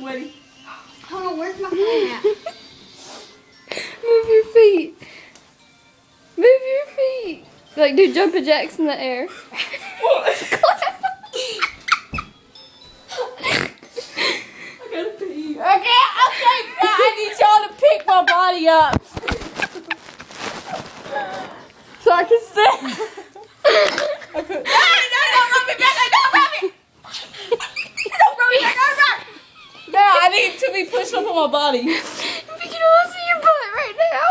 sweaty. Hold on, where's my phone at? Move your feet. Move your feet. Like do jumping jacks in the air. I gotta pee. Okay, I need y'all to pick my body up. So I can stand. No, don't rub me back. Don't rub me. Don't rub me back. Don't rub. No, I need to be pushed up on my body. We can all see your butt right now.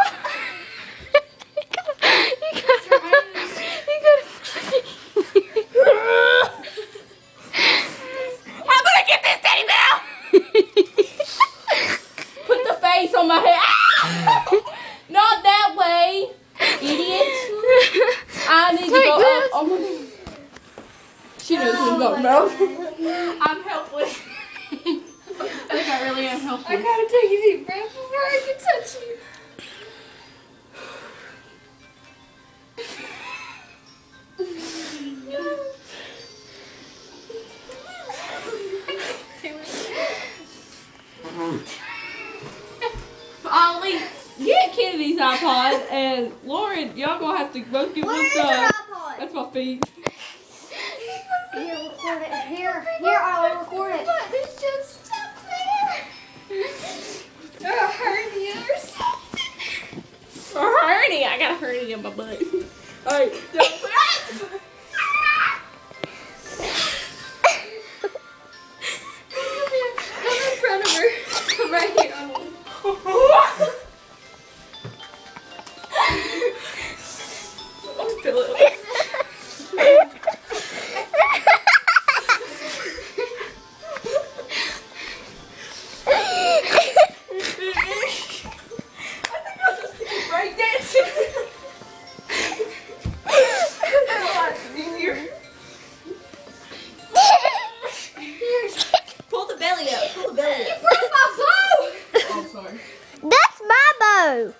I'm gonna get this teddy bear. Put the face on my head. Not that way, idiot. I need to go up. Oh my God. She knows what I'm talking about. I'm helpless. I think I really am helpless. I gotta take a deep breath before I can touch you. Ollie, get Kennedy's iPod, and Lauren, y'all gonna have to both get one Where's your side. iPod? That's my feet. Here, record it. Here, I'll record it. But it's just stuck there. Or a hernia or something. A hernia. I got a hernia in my butt. Alright, don't Come in front of her. Come right here. I'll feel it. Pull the belly up. Pull the belly up. Where's my phone? Oh, sorry. That's my bow.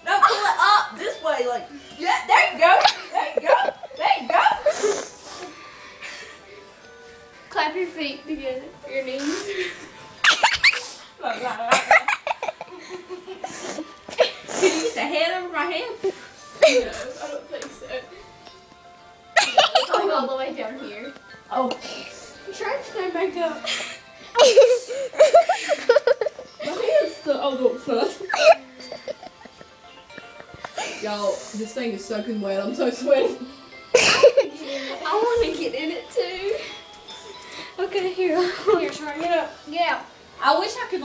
No, pull it up this way. Like, yeah, there you go. There you go. There you go. Clap your feet together. Your knees. Can you get the head over my head? No, I don't think so. It's going all the way down here. Oh. I'm trying to stand back up. My hand's still. Oh, no, it's not. Y'all, this thing is soaking wet. I'm so sweaty. I want to get in it too. Okay, here. Here, try it up. Yeah. I wish I could.